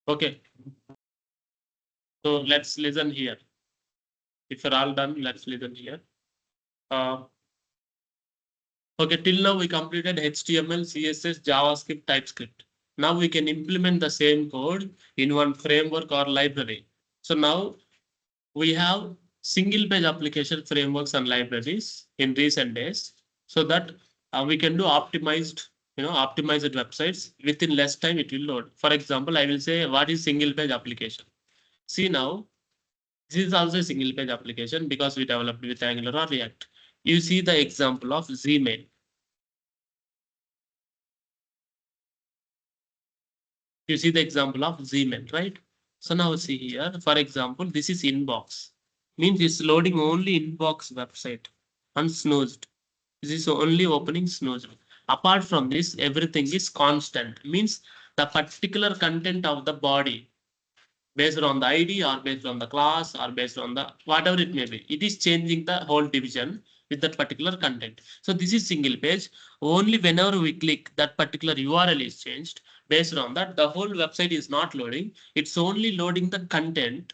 Okay. So let's listen here. If you're all done, let's listen here. Okay, till now we completed HTML, CSS, JavaScript, TypeScript. Now we can implement the same code in one framework or library. So now we have single page application frameworks and libraries in recent days, so that we can do optimized websites within less time it will load. For example, I will say what is single page application. See now, this is also a single page application because we developed with Angular or React. You see the example of Gmail. You see the example of Gmail, right? So now see here, for example, this is inbox. Means it's loading only inbox website and snoozed. This is only opening snoozed. Apart from this, everything is constant. Means the particular content of the body based on the ID or based on the class or based on the whatever it may be. It is changing the whole division with that particular content. So this is single page. Only whenever we click that particular URL is changed. Based on that, the whole website is not loading. It's only loading the content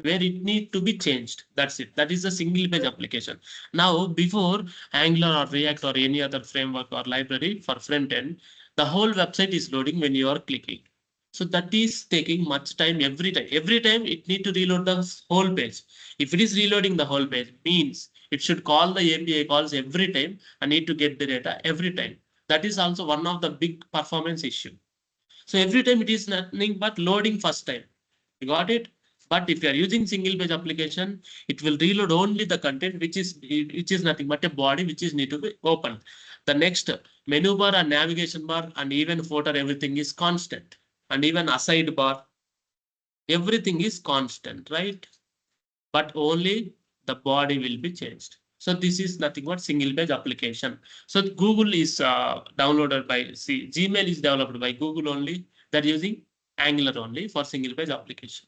where it need to be changed. That's it. That is a single page application. Now, before Angular or React or any other framework or library for front end, the whole website is loading when you are clicking. So that is taking much time every time. Every time it need to reload the whole page. If it is reloading the whole page, means it should call the API calls every time and need to get the data every time. That is also one of the big performance issue. So every time it is nothing but loading first time. You got it? But if you are using single page application, it will reload only the content which is nothing but a body which is need to be opened. The next menu bar and navigation bar and even footer, everything is constant. And even aside bar, everything is constant, right? But only the body will be changed. So this is nothing but single page application. So Google is downloaded by, see, Gmail is developed by Google only. They're using Angular only for single page application.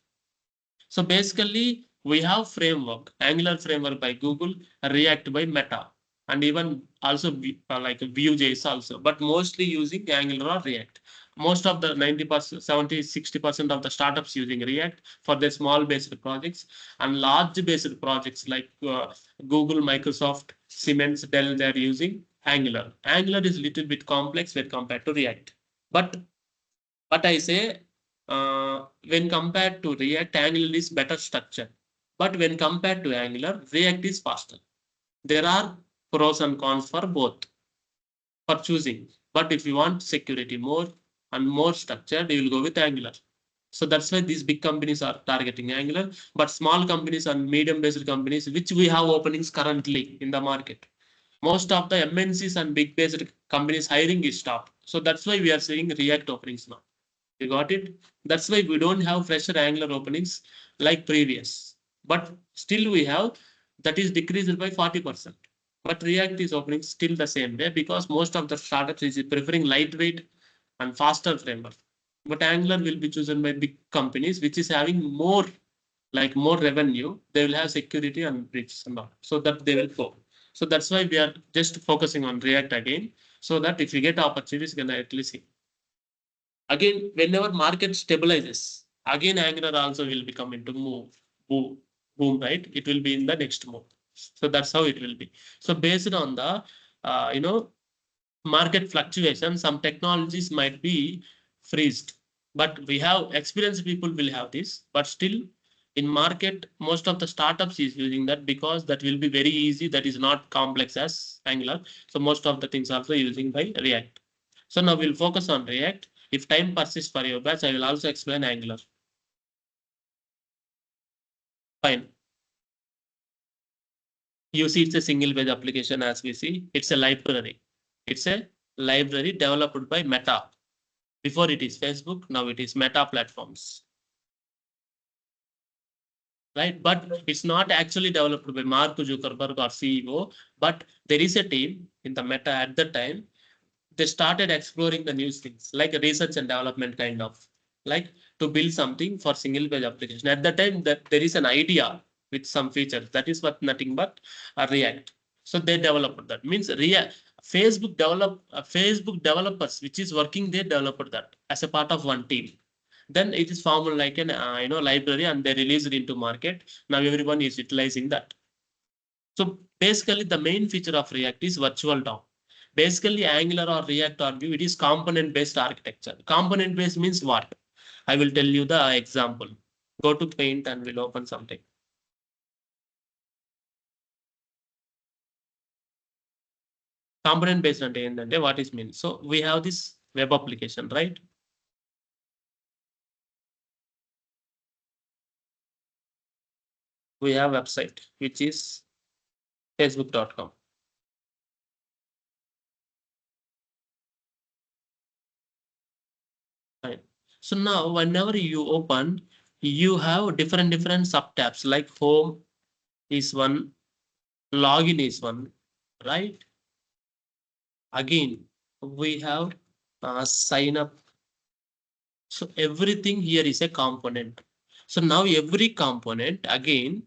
So basically, we have framework, Angular framework by Google, React by Meta, and even also like Vue.js also, but mostly using Angular or React. Most of the 90%, 70, 60% of the startups using React for their small based projects, and large based projects like Google, Microsoft, Siemens, Dell, they're using Angular. Angular is a little bit complex when compared to React. But I say when compared to React, Angular is better structure. But when compared to Angular, React is faster. There are pros and cons for both for choosing. But if you want security more and more structured, you will go with Angular. So that's why these big companies are targeting Angular, but small companies and medium-based companies, which we have openings currently in the market. Most of the MNCs and big-based companies hiring is stopped. So that's why we are seeing React openings now. You got it? That's why we don't have fresher Angular openings like previous. But still we have that is decreased by 40%. But React is opening still the same way because most of the startups is preferring lightweight and faster framework. But Angular will be chosen by big companies, which is having more more revenue. They will have security and breaches and all. So that they will go. So that's why we are just focusing on React again. So that if you get opportunities, you can at least see. Again, whenever market stabilizes, again Angular also will become into boom, right? It will be in the next move. So that's how it will be. So based on the market fluctuation, some technologies might be freezed, but we have experienced people will have this, but still in market, most of the startups is using that because that will be very easy. That is not complex as Angular. So most of the things also using by React. So now we'll focus on React. If time persists for your batch, I will also explain Angular. Fine. You see, it's a single page application as we see. It's a library. It's a library developed by Meta. Before it is Facebook, now it is Meta Platforms. Right? But it's not actually developed by Mark Zuckerberg or CEO, but there is a team in the Meta at the time. They started exploring the new things like research and development kind of like to build something for single page application. At the time that there is an idea with some features that is what nothing but a React. So they developed that means Facebook developers which is working they developed that as a part of one team. Then it is formed like an library, and they release it into market. Now everyone is utilizing that. So basically, the main feature of React is virtual DOM. Basically, Angular or React or Vue, it is component-based architecture. Component-based means what? I will tell you the example. Go to Paint and we'll open something. Component-based అంటే ఏంటంటే what is mean? So we have this web application, right? We have website, which is facebook.com. Fine. So now whenever you open, you have different subtabs, like home is one, login is one, right? Again, we have sign up. So everything here is a component. So now every component, again,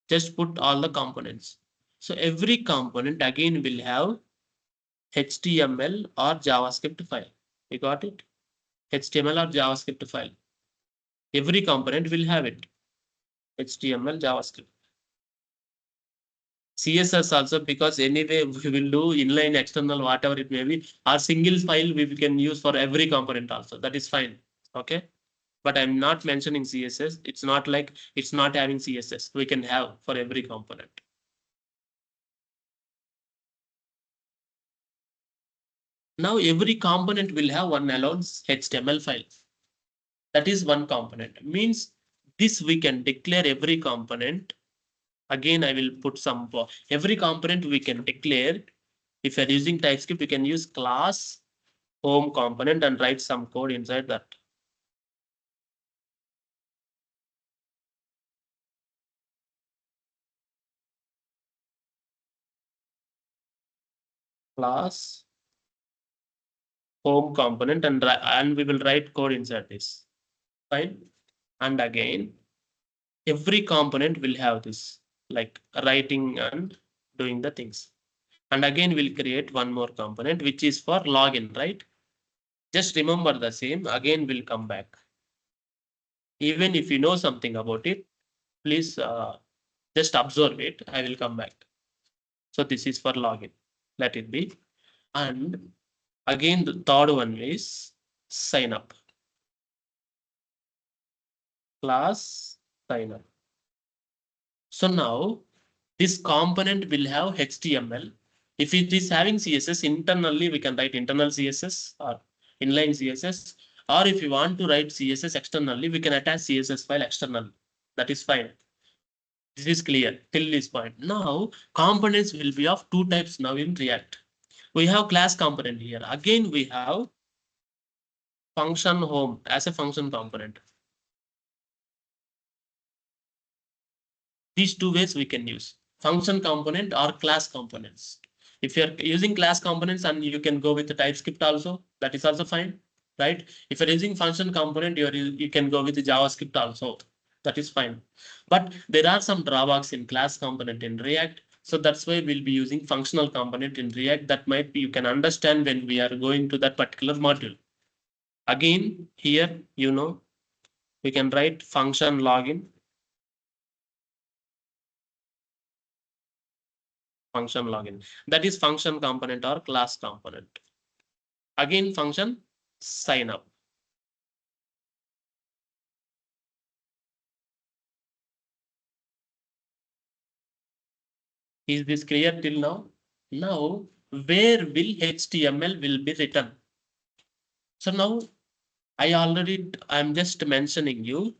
just put all the components. So every component again will have HTML or JavaScript file. You got it? HTML or JavaScript file. Every component will have it. HTML, JavaScript. CSS also, because anyway we will do inline, external, whatever it may be, or single file we can use for every component also. That is fine. Okay. But I'm not mentioning CSS. It's not like it's not having CSS. We can have for every component. Now every component will have one alone HTML file. That is one component. Means this we can declare every component. Again, I will put some every component we can declare. If you're using TypeScript, we can use class home component and write some code inside that. Class home component, and we will write code inside this. Fine. And again, every component will have this, like writing and doing the things. And again, we'll create one more component, which is for login, right? Just remember the same. Again, we'll come back. Even if you know something about it, please just observe it. I will come back. So this is for login. Let it be. And again, the third one is sign up. Class sign up. So now this component will have HTML. If it is having CSS internally, we can write internal CSS or inline CSS. Or if you want to write CSS externally, we can attach CSS file externally. That is fine. This is clear till this point. Now components will be of two types now in React. We have class component here. Again, we have function home as a function component. These two ways we can use function component or class components. If you're using class components, and you can go with the TypeScript also, that is also fine, right? If you're using function component, you can go with the JavaScript also, that is fine. But there are some drawbacks in class component in React. So that's why we'll be using functional component in React. That might be, you can understand when we are going to that particular module. Again, here, we can write function login. Function login. That is function component or class component. Again, function sign up. Is this clear till now? Now, where will HTML will be written? So now I'm just mentioning you.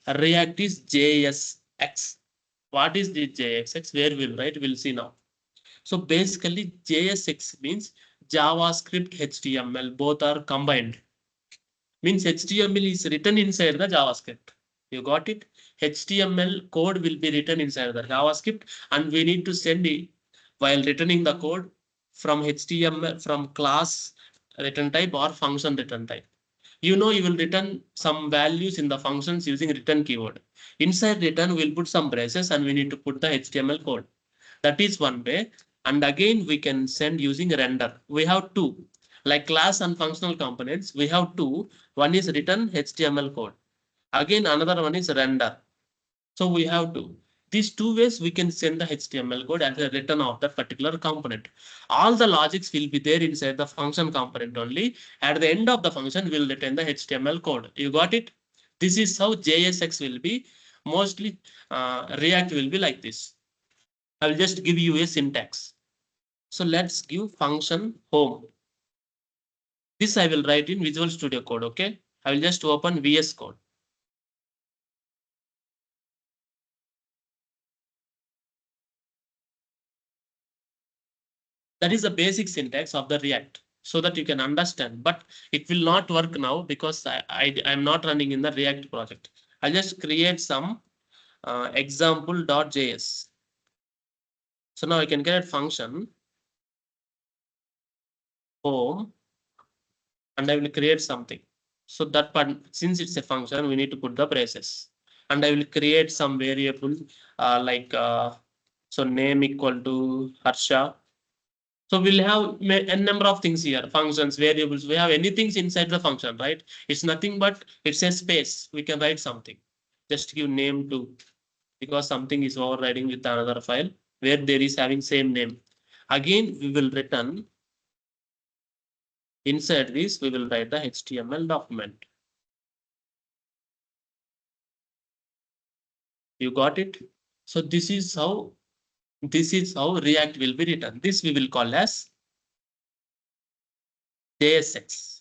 React is JSX. What is the JSX? Where we'll write? We'll see now. So basically, JSX means JavaScript HTML. Both are combined. Means HTML is written inside the JavaScript. You got it? HTML code will be written inside the JavaScript, and we need to send it while returning the code from HTML, from class return type or function return type. You will return some values in the functions using return keyword. Inside return, we'll put some braces and we need to put the HTML code. That is one way. And again, we can send using render. We have two. Like class and functional components, we have two. One is written HTML code. Again, another one is render. So we have two. These two ways we can send the HTML code as a return of that particular component. All the logics will be there inside the function component only. At the end of the function, we'll return the HTML code. You got it? This is how JSX will be. Mostly React will be like this. I will just give you a syntax. So let's give function home. This I will write in Visual Studio Code. Okay. I will just open VS Code. That is the basic syntax of the React so that you can understand, but it will not work now because I'm not running in the React project. I'll just create some example.js. So now I can create function home and I will create something. So that part, since it's a function, we need to put the braces and I will create some variable so name equal to Harsha. So we'll have a number of things here, functions, variables. We have anything inside the function, right? It's nothing but it's a space. We can write something. Just give name to, because something is overriding with another file where there is having same name. Again, we will return inside this, we will write the HTML document. You got it? So this is how React will be written. This we will call as JSX.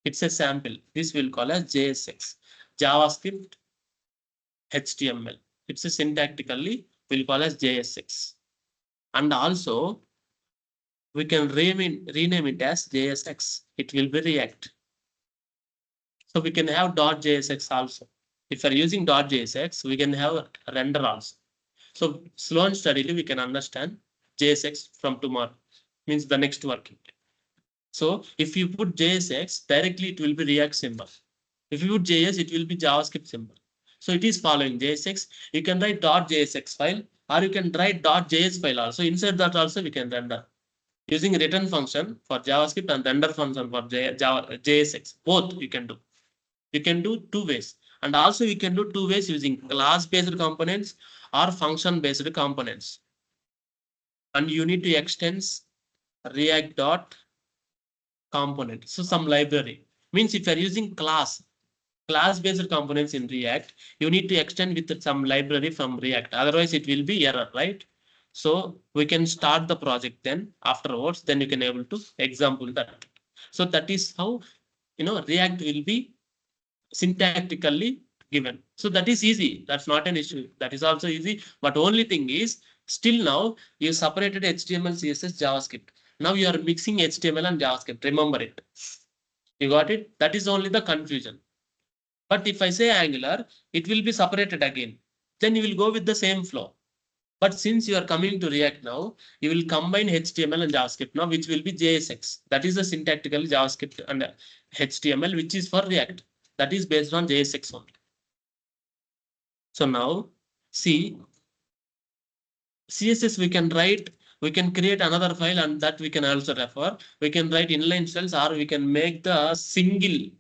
It's a sample. This will call as JSX. JavaScript HTML. It's a syntactically we'll call as JSX. And also we can rename it as JSX. It will be React. So we can have .jsx also. If you're using .jsx, we can have render also. So slow and steadily we can understand JSX from tomorrow. Means the next working day. So if you put JSX, directly it will be React symbol. If you put JS, it will be JavaScript symbol. So it is following JSX. You can write .jsx file or you can write .js file also. Inside that also we can render. Using return function for JavaScript and render function for JSX. Both you can do. You can do two ways. And also you can do two ways using class-based components or function-based components. And you need to extend React.component. So some library. Means if you are using class-based components in React, you need to extend with some library from React. Otherwise, it will be error, right? So we can start the project then afterwards. Then you can able to example that. So that is how React will be syntactically given. So that is easy. That's not an issue. That is also easy. But only thing is still now you separated HTML, CSS, JavaScript. Now you are mixing HTML and JavaScript. Remember it. You got it? That is only the confusion. But if I say Angular, it will be separated again. Then you will go with the same flow. But since you are coming to React now, you will combine HTML and JavaScript now, which will be JSX. That is the syntactical JavaScript and HTML, which is for React. That is based on JSX only. So now see, CSS we can write, we can create another file and that we can also refer. We can write inline styles or we can make the single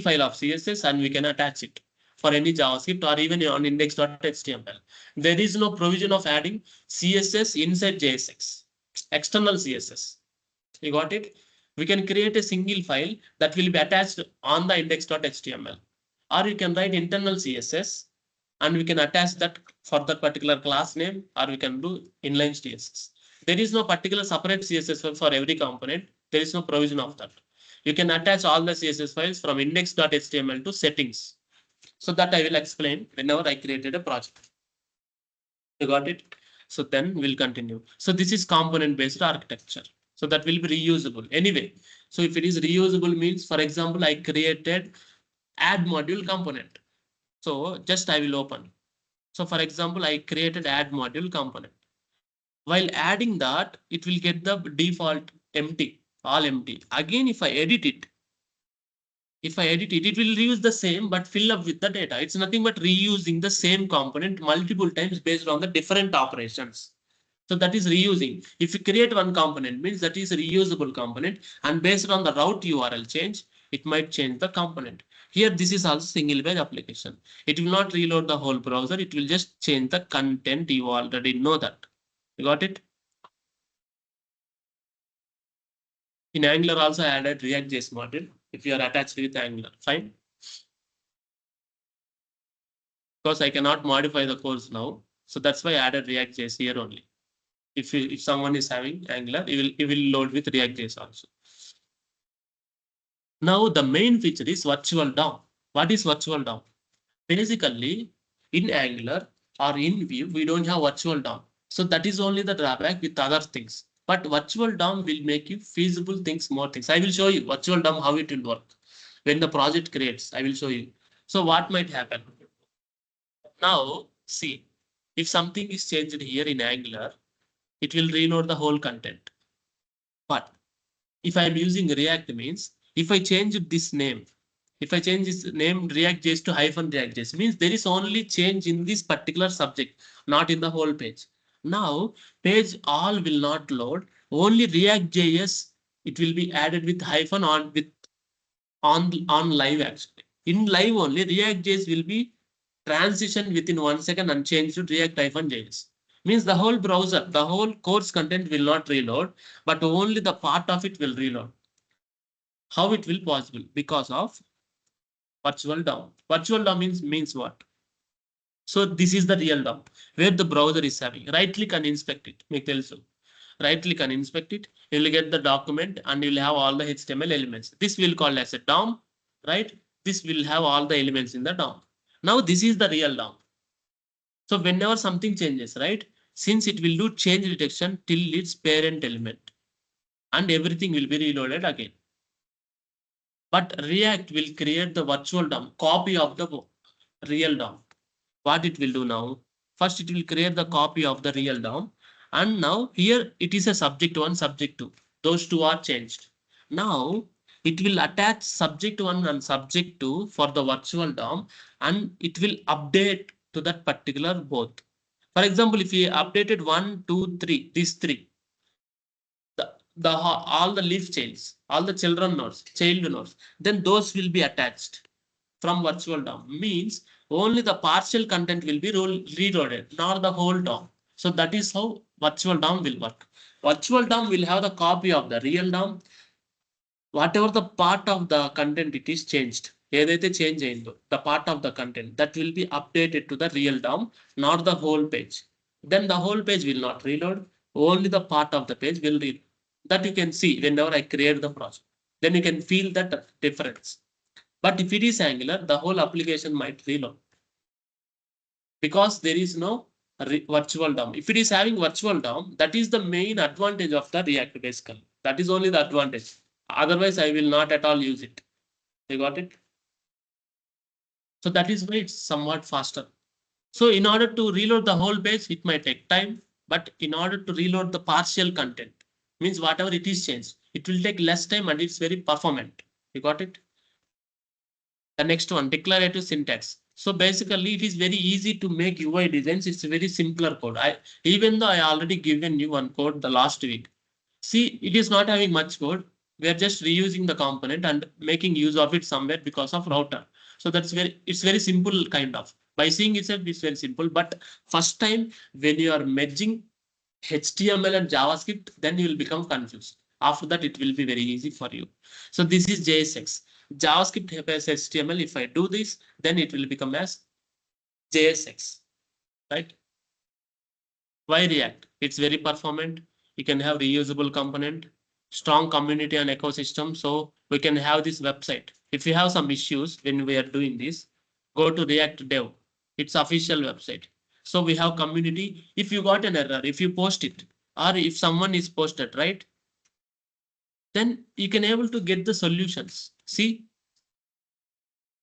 file of CSS and we can attach it for any JavaScript or even on index.html. There is no provision of adding CSS inside JSX, external CSS. You got it? We can create a single file that will be attached on the index.html, or you can write internal CSS and we can attach that for that particular class name, or we can do inline CSS. There is no particular separate CSS file for every component. There is no provision of that. You can attach all the CSS files from index.html to settings. So that I will explain whenever I created a project. You got it? So then we'll continue. So this is component based architecture. So that will be reusable anyway. So if it is reusable means, for example, I created add module component. So just I will open. So for example, I created add module component. While adding that, it will get the default empty, all empty. Again, if I edit it, it will reuse the same, but fill up with the data. It's nothing but reusing the same component multiple times based on the different operations. So that is reusing. If you create one component, means that is a reusable component, and based on the route URL change, it might change the component. Here, this is also single page application. It will not reload the whole browser. It will just change the content. You already know that. You got it? In Angular also added React.js module. If you are attached with Angular, fine. Because I cannot modify the course now. So that's why I added React.js here only. If someone is having Angular, it will load with React.js also. Now the main feature is virtual DOM. What is virtual DOM? Basically, in Angular or in Vue, we don't have virtual DOM. So that is only the drawback with other things. But virtual DOM will make you feasible things, more things. I will show you virtual DOM, how it will work. When the project creates, I will show you. So what might happen? Now, see, if something is changed here in Angular, it will reload the whole content. But if I'm using React means, if I change this name, if I change this name React.js to -React.js, means there is only change in this particular subject, not in the whole page. Now, page all will not load, only React.js, it will be added with hyphen on live actually. In live only, React.js will be transition within 1 second and change to React-JS. Means the whole browser, the whole course content will not reload, but only the part of it will reload. How it will possible? Because of virtual DOM. Virtual DOM means what? So this is the real DOM where the browser is having. Right click and inspect it. Make also. Right click and inspect it. You will get the document and you will have all the HTML elements. This will call as a DOM, right? This will have all the elements in the DOM. Now this is the real DOM. So whenever something changes, right? Since it will do change detection till its parent element and everything will be reloaded again. But React will create the virtual DOM, copy of the real DOM. What it will do now? First, it will create the copy of the real DOM. And now here it is a subject 1, subject 2. Those two are changed. Now it will attach subject 1 and subject 2 for the virtual DOM and it will update to that particular both. For example, if you updated 1, 2, 3, these three, all the leaf chains, all the children nodes, child nodes, then those will be attached from virtual DOM. Means only the partial content will be reloaded, not the whole DOM. So that is how virtual DOM will work. Virtual DOM will have the copy of the real DOM. Whatever the part of the content it is changed, ఏదైతే change అయిందో, the part of the content that will be updated to the real DOM, not the whole page. Then the whole page will not reload, only the part of the page will read. That you can see whenever I create the project. Then you can feel that difference. But if it is Angular, the whole application might reload because there is no virtual DOM. If it is having virtual DOM, that is the main advantage of the React basically. That is only the advantage. Otherwise, I will not at all use it. You got it? So that is why it's somewhat faster. So in order to reload the whole page, it might take time. But in order to reload the partial content, means whatever it is changed, it will take less time and it's very performant. You got it? The next one, declarative syntax. So basically, it is very easy to make UI designs. It's a very simpler code. Even though I already given you one code the last week. See, it is not having much code. We are just reusing the component and making use of it somewhere because of router. So it's very simple kind of. By seeing itself, it's very simple. But first time when you are merging HTML and JavaScript, then you will become confused. After that, it will be very easy for you. So this is JSX. JavaScript has HTML. If I do this, then it will become as JSX, right? Why React? It's very performant. You can have reusable component, strong community and ecosystem. So we can have this website. If you have some issues when we are doing this, go to React Dev. It's official website. So we have community. If you got an error, if you post it, or if someone is posted, right? Then you can able to get the solutions. See,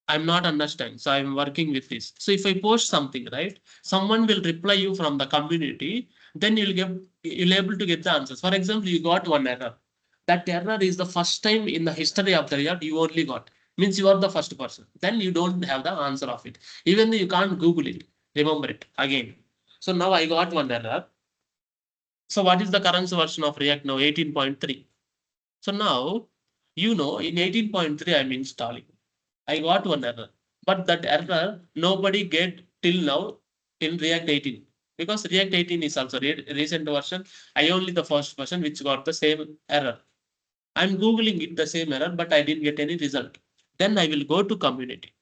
I'm not understanding. So I'm working with this. So if I post something, right, someone will reply you from the community, then you'll able to get the answers. For example, you got one error. That error is the first time in the history of the React you only got. Means you are the first person. Then you don't have the answer of it. Even though you can't Google it, remember it again. So now I got one error. So what is the current version of React now? 18.3. So now, in 18.3, I'm installing. I got one error, but that error nobody get till now in React 18, because React 18 is also recent version. I only the first version which got the same error. I'm Googling it the same error, but I didn't get any result. Then I will go to community.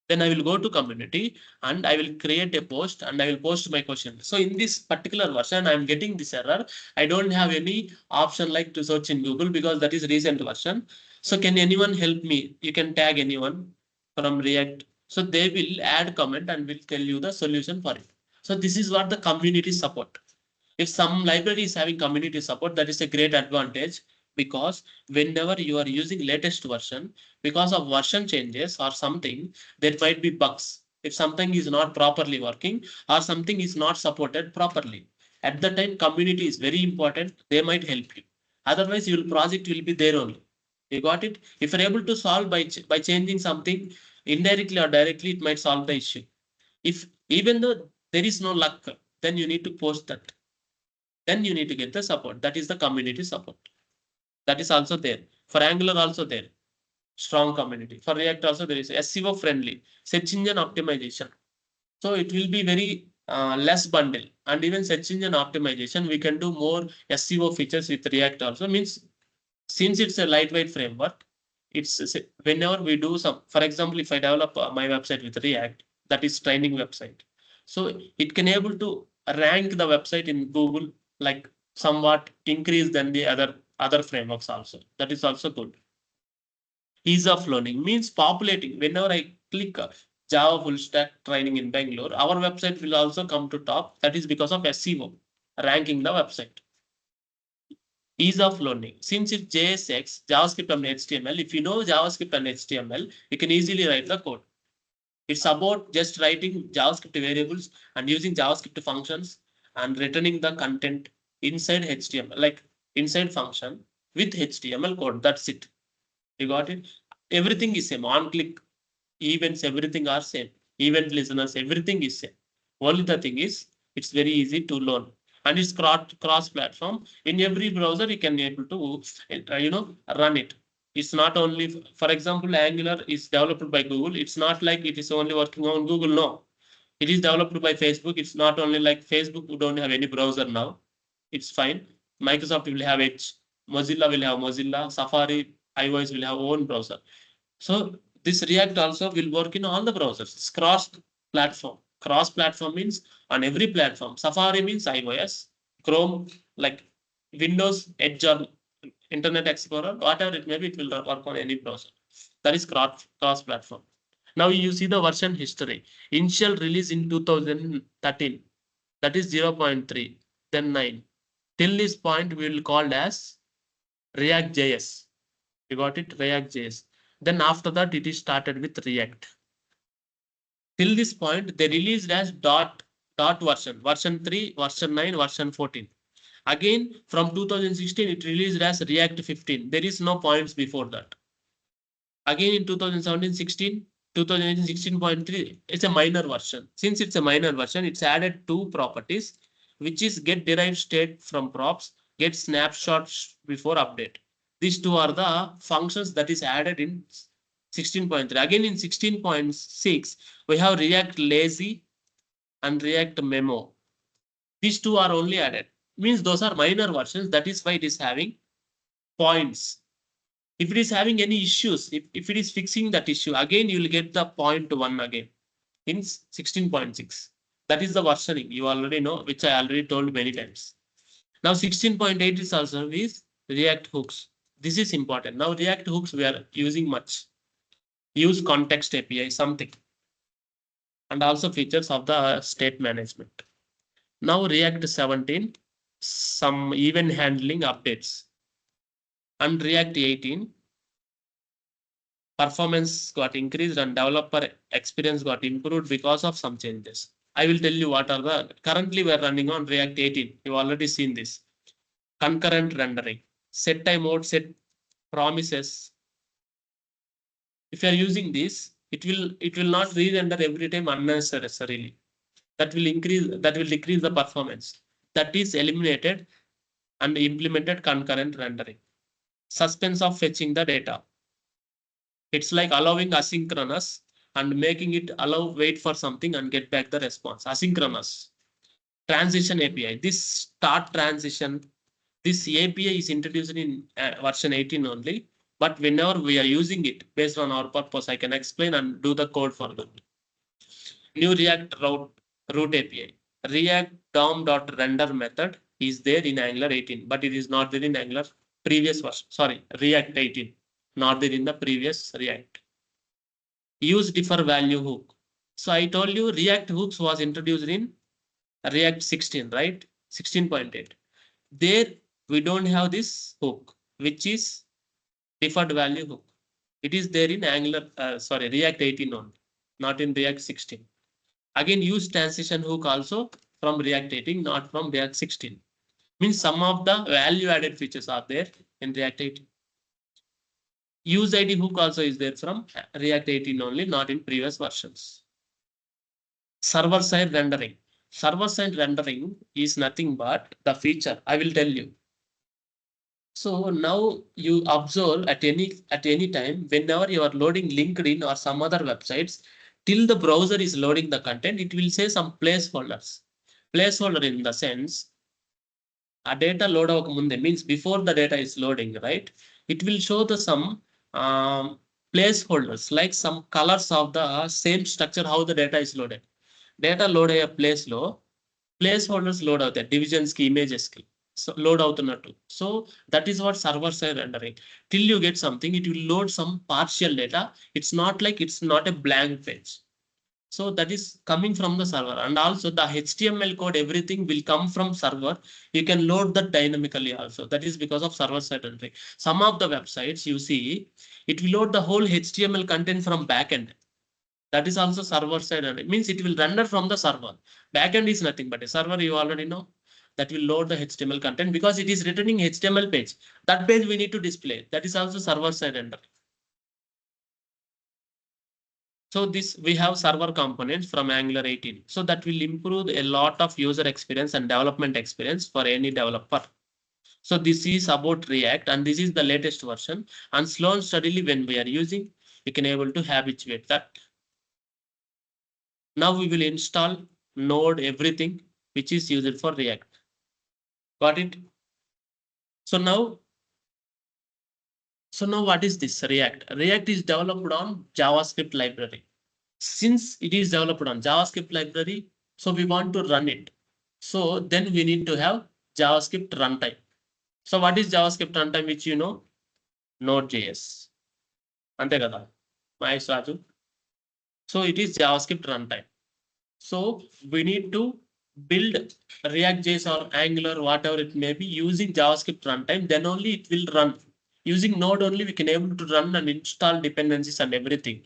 Then I will go to community and I will create a post and I will post my question. So in this particular version, I'm getting this error. I don't have any option like to search in Google because that is recent version. So can anyone help me? You can tag anyone from React. So they will add comment and will tell you the solution for it. So this is what the community support. If some library is having community support, that is a great advantage, because whenever you are using latest version, because of version changes or something, there might be bugs. If something is not properly working or something is not supported properly, at the time community is very important. They might help you. Otherwise, your project will be there only. You got it? If you're able to solve by changing something indirectly or directly, it might solve the issue. If even though there is no luck, then you need to post that. Then you need to get the support. That is the community support. That is also there. For Angular also there. Strong community. For React also there is SEO friendly. Search engine optimization. So it will be very less bundle. And even search engine optimization, we can do more SEO features with React also. Means since it's a lightweight framework, it's whenever we do some, for example, if I develop my website with React, that is training website. So it can able to rank the website in Google like somewhat increase than the other frameworks also. That is also good. Ease of learning means populating. Whenever I click Java full stack training in Bangalore, our website will also come to top. That is because of SEO ranking the website. Ease of learning. Since it's JSX, JavaScript and HTML, if you know JavaScript and HTML, you can easily write the code. It's about just writing JavaScript variables and using JavaScript functions and returning the content inside HTML, like inside function with HTML code. That's it. You got it? Everything is same. On click events, everything are same. Event listeners, everything is same. Only the thing is, it's very easy to learn, and it's cross platform. In every browser, you can able to run it. It's not only, for example, Angular is developed by Google. It's not like it is only working on Google. No, it is developed by Facebook. It's not only like Facebook who don't have any browser now. It's fine. Microsoft will have Edge. Mozilla will have Mozilla. Safari, iOS will have own browser. So this React also will work in all the browsers. It's cross platform. Cross platform means on every platform. Safari means iOS, Chrome, like Windows, Edge or Internet Explorer, whatever it may be, it will work on any browser. That is cross platform. Now you see the version history. Initial release in 2013. That is 0.3, then 9. Till this point, we will call as React.js. You got it? React.js. Then after that, it is started with React. Till this point, they released as dot version 3, version 9, version 14. Again, from 2016, it released as React 15. There is no points before that. Again, in 2017, 16, 2018, 16.3, it's a minor version. Since it's a minor version, it's added two properties, which is get derived state from props, get snapshots before update. These two are the functions that is added in 16.3. Again, in 16.6, we have React Lazy and React Memo. These two are only added. Means those are minor versions. That is why it is having points. If it is having any issues, if it is fixing that issue, again you will get the 0.1 again in 16.6. That is the versioning you already know, which I already told many times. Now 16.8 is also is React hooks. This is important. Now React hooks we are using much. Use context API, something. And also features of the state management. Now React 17, some event handling updates. And React 18, performance got increased and developer experience got improved because of some changes. I will tell you what are the, currently we are running on React 18. You've already seen this. Concurrent rendering, set time mode, set promises. If you are using this, It will not re-render every time unnecessarily. That will decrease the performance. That is eliminated and implemented concurrent rendering. Suspense of fetching the data. It's like allowing asynchronous and making it allow wait for something and get back the response. Asynchronous. Transition API. This start transition, this API is introduced in version 18 only. But whenever we are using it based on our purpose, I can explain and do the code for that. New React route API. React DOM.render method is there in Angular 18, but it is not there in Angular previous version. Sorry, React 18, not there in the previous React. Use differ value hook. So I told you React hooks was introduced in React 16, right? 16.8. There we don't have this hook, which is deferred value hook. It is there in Angular, React 18 only, not in React 16. Again, use transition hook also from React 18, not from React 16. Means some of the value added features are there in React 18. Use ID hook also is there from React 18 only, not in previous versions. Server side rendering. Server side rendering is nothing but the feature. I will tell you. So now you observe at any time, whenever you are loading LinkedIn or some other websites, till the browser is loading the content, it will say some placeholders. Placeholder in the sense, a data load munde means before the data is loading, right? It will show the some placeholders, like some colors of the same structure, how the data is loaded. Data load a place low, placeholders load out there, divisions key, images key. So load out the So that is what server side rendering. Till you get something, it will load some partial data. It's not like it's not a blank page. So that is coming from the server, and also the HTML code, everything will come from server. You can load that dynamically also. That is because of server side rendering. Some of the websites you see, it will load the whole HTML content from backend. That is also server side rendering. Means it will render from the server. Backend is nothing but a server, you already know. That will load the HTML content because it is returning HTML page. That page we need to display. That is also server side rendering. So this we have server components from Angular 18. So that will improve a lot of user experience and development experience for any developer. So this is about React, and this is the latest version. And slow and steadily when we are using, we can able to habituate that. Now we will install Node everything which is used for React. Got it? So now what is this React? React is developed on JavaScript library. Since it is developed on JavaScript library, so we want to run it. So then we need to have JavaScript runtime. So what is JavaScript runtime, which you know? Node.js. Ante kada, Mahesh Raju. So it is JavaScript runtime. So we need to build React.js or Angular, whatever it may be, using JavaScript runtime. Then only it will run. Using Node only we can able to run and install dependencies and everything.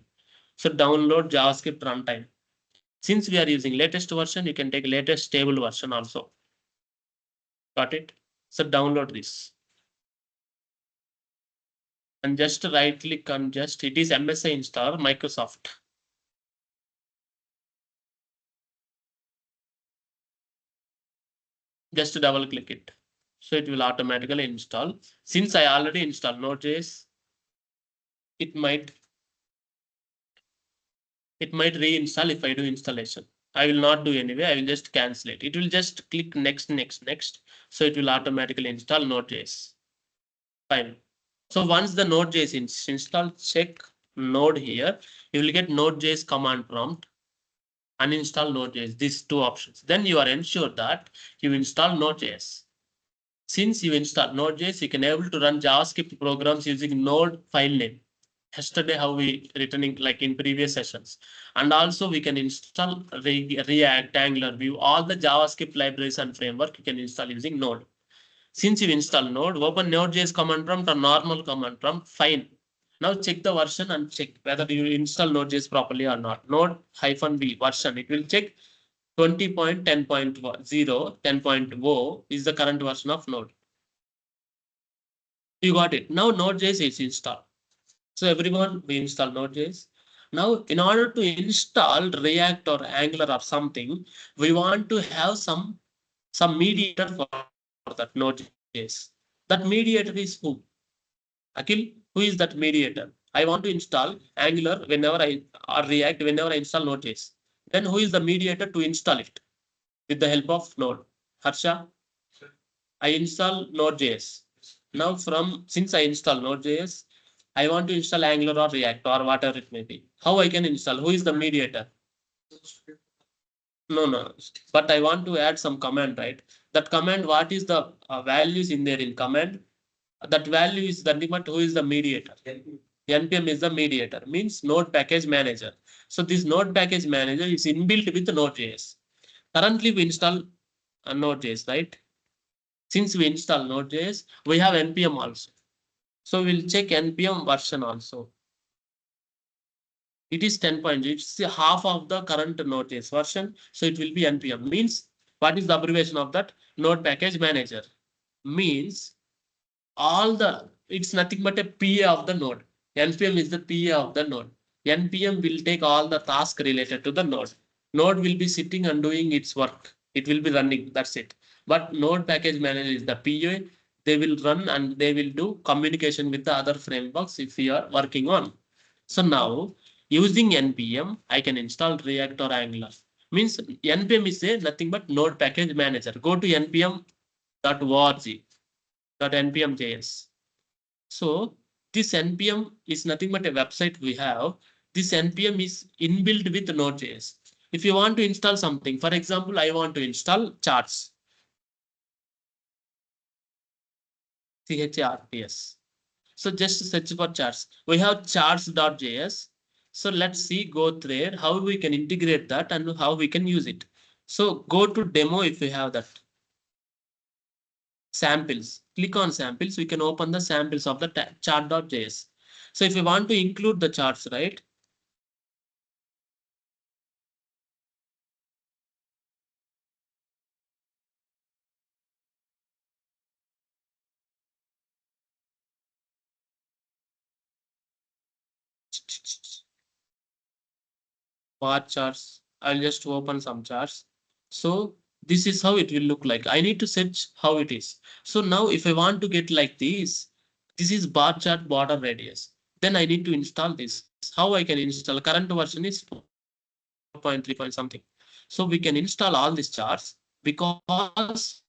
So download JavaScript runtime. Since we are using latest version, you can take latest stable version also. Got it? So download this. And just right click on it is MSI install Microsoft. Just double click it. So it will automatically install. Since I already installed Node.js, it might reinstall if I do installation. I will not do anyway. I will just cancel it. It will just click next. So it will automatically install Node.js. Fine. So once the Node.js is installed, check Node here. You will get Node.js command prompt. Uninstall Node.js. These two options. Then you are ensured that you install Node.js. Since you install Node.js, you can able to run JavaScript programs using Node file name. Yesterday, how we returning like in previous sessions. And also we can install React, Angular, Vue, all the JavaScript libraries and framework you can install using Node. Since you install Node, open Node.js command prompt or normal command prompt, fine. Now check the version and check whether you install Node.js properly or not. Node-v version, it will check 20.10.0, 10.0 is the current version of Node. You got it. Now Node.js is installed. So everyone, we install Node.js. Now, in order to install React or Angular or something, we want to have some mediator for that Node.js. That mediator is who? Akhil, who is that mediator? I want to install Angular whenever I or React whenever I install Node.js. Then who is the mediator to install it with the help of Node? Harsha, I install Node.js. Now since I install Node.js, I want to install Angular or React or whatever it may be. How I can install? Who is the mediator? No. But I want to add some command, right? That command, what is the values in there in command? That value is the limit. Who is the mediator? NPM is the mediator, means Node Package Manager. So this Node Package Manager is inbuilt with Node.js. Currently, we install Node.js, right? Since we install Node.js, we have NPM also. So we'll check NPM version also. It is 10.0. It's half of the current Node.js version. So it will be NPM. Means what is the abbreviation of that? Node Package Manager. Means it's nothing but a PA of the node. NPM is the PA of the node. NPM will take all the tasks related to the node. Node will be sitting and doing its work. It will be running. That's it. But Node Package Manager is the PA. They will run and they will do communication with the other frameworks if we are working on. So now using NPM, I can install React or Angular. Means NPM is nothing but Node Package Manager. Go to npm.org. .npm.js. So this npm is nothing but a website we have. This npm is inbuilt with Node.js. If you want to install something, for example, I want to install charts. CHARTS. So just search for charts. We have charts.js. So let's see, go there, how we can integrate that and how we can use it. So go to demo if you have that. Samples. Click on samples. We can open the samples of the chart.js. So if you want to include the charts, right? Bar charts. I'll just open some charts. So this is how it will look like. I need to search how it is. So now if I want to get like this is bar chart border radius. Then I need to install this. How I can install? Current version is 4.3 point something. So we can install all these charts because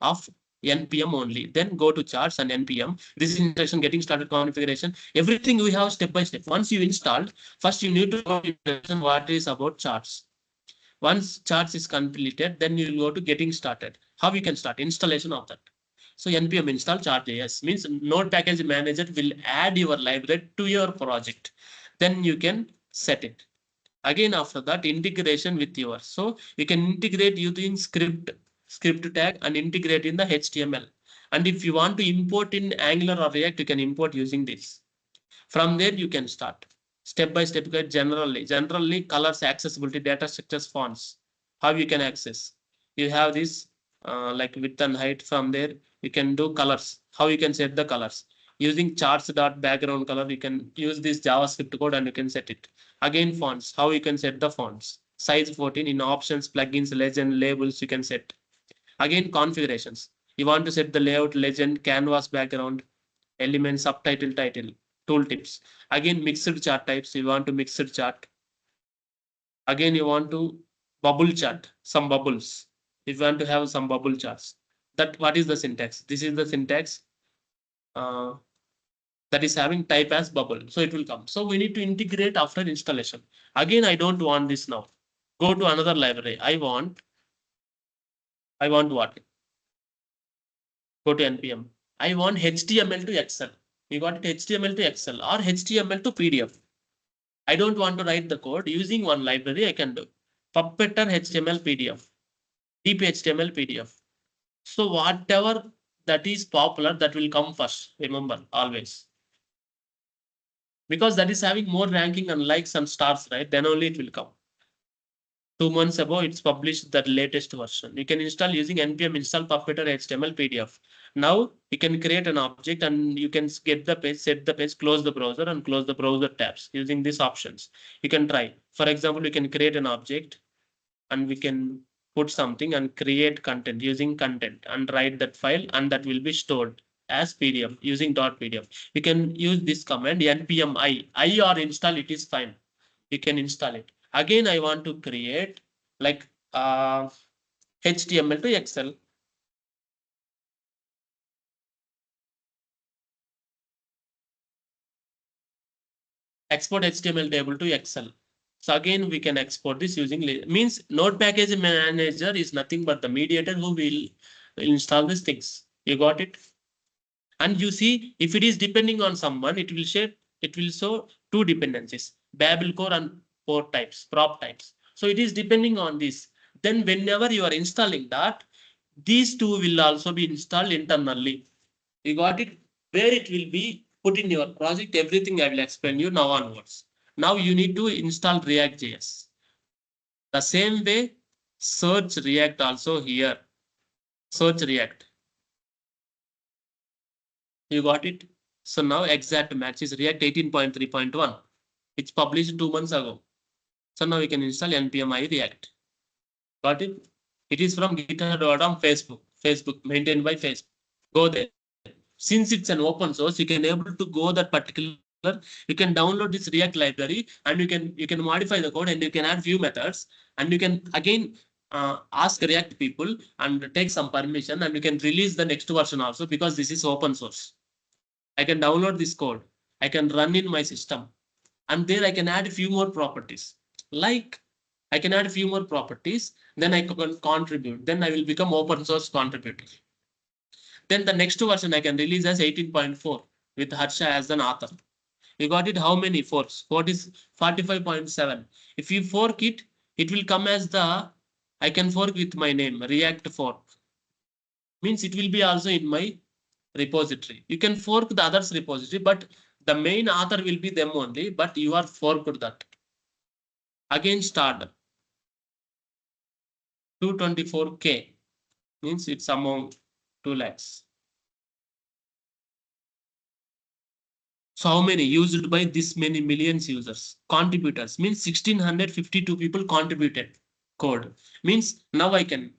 of npm only. Then go to charts and npm. This is instruction, getting started configuration. Everything we have step by step. Once you installed, first you need to know what is about charts. Once charts is completed, then you will go to getting started. How you can start installation of that. So npm install chart.js means Node Package Manager will add your library to your project. Then you can set it. Again, after that, integration with yours. So you can integrate using script tag and integrate in the HTML. And if you want to import in Angular or React, you can import using this. From there, you can start. Step by step guide generally colors, accessibility, data structures, fonts. How you can access. You have this like width and height. From there, you can do colors. How you can set the colors. Using charts.background color, you can use this JavaScript code and you can set it. Again, fonts. How you can set the fonts. Size 14 in options, plugins, legend, labels, you can set. Again, configurations. You want to set the layout, legend, canvas background, element, subtitle, title, tooltips. Again, mixed chart types. You want to mixed chart. Again, you want to bubble chart, some bubbles. If you want to have some bubble charts, that what is the syntax? This is the syntax that is having type as bubble. So it will come. So we need to integrate after installation. Again, I don't want this now. Go to another library. I want what? Go to npm. I want HTML to Excel. We got it HTML to Excel or HTML to PDF. I don't want to write the code. Using one library, I can do Puppeteer HTML PDF, deep HTML PDF. So whatever that is popular, that will come first. Remember always. Because that is having more ranking and likes and stars, right? Then only it will come. 2 months ago, it's published the latest version. You can install using npm install puppeteer HTML PDF. Now you can create an object and you can get the page, set the page, close the browser and close the browser tabs using these options. You can try. For example, we can create an object and we can put something and create content using content and write that file and that will be stored as PDF using .pdf. You can use this command npm I or install it is fine. You can install it. Again, I want to create like HTML to Excel. Export HTML table to Excel. So again, we can export this using means node package manager is nothing but the mediator who will install these things. You got it? And you see, if it is depending on someone, it will show two dependencies, Babel core and port types, prop types. So it is depending on this. Then whenever you are installing that, these two will also be installed internally. You got it? Where it will be put in your project, everything I will explain you now onwards. Now you need to install React.js. The same way, search React also here. Search React. You got it? So now exact match is React 18.3.1. It's published 2 months ago. So now we can install npm I React. Got it? It is from github.com Facebook. Facebook maintained by Facebook. Go there. Since it's an open source, you can able to go that particular. You can download this React library and you can modify the code and you can add few methods and you can again ask React people and take some permission and you can release the next version also because this is open source. I can download this code. I can run in my system and there I can add a few more properties. Like I can add a few more properties, then I can contribute. Then I will become open source contributor. Then the next version I can release as 18.4 with Harsha as an author. You got it? How many forks? What is 45.7? If you fork it, it will come as I can fork with my name, React fork. Means it will be also in my repository. You can fork the others repository, but the main author will be them only, but you are forked that. Again, start 224K means it's among 2 lakhs. So how many used by this many millions users? Contributors means 1652 people contributed code. Means now I can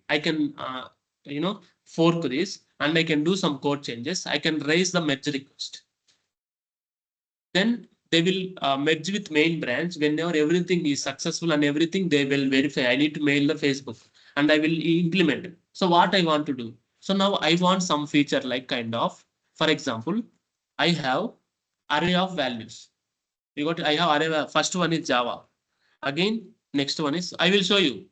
fork this and I can do some code changes. I can raise the merge request. Then they will merge with main branch. Whenever everything is successful and everything, they will verify. I need to mail the Facebook and I will implement it. So what I want to do? So now I want some feature like kind of, for example, I have array of values. I have array. First one is Java. Again, next one is I will show you.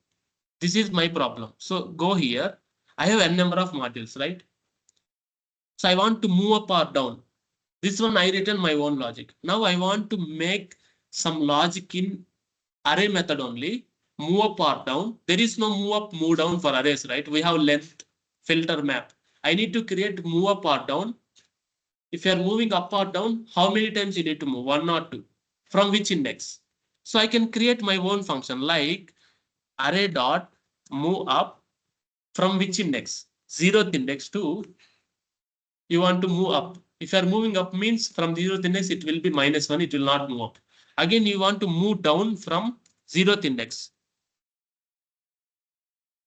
This is my problem. So go here. I have n number of modules, right? So I want to move up or down. This one I written my own logic. Now I want to make some logic in array method only. Move up or down. There is no move up, move down for arrays, right? We have length filter map. I need to create move up or down. If you are moving up or down, how many times you need to move? 1 or 2. From which index? So I can create my own function like array dot move up from which index? 0th index to you want to move up. If you are moving up means from 0th index, it will be -1. It will not move up. Again, you want to move down from 0th index.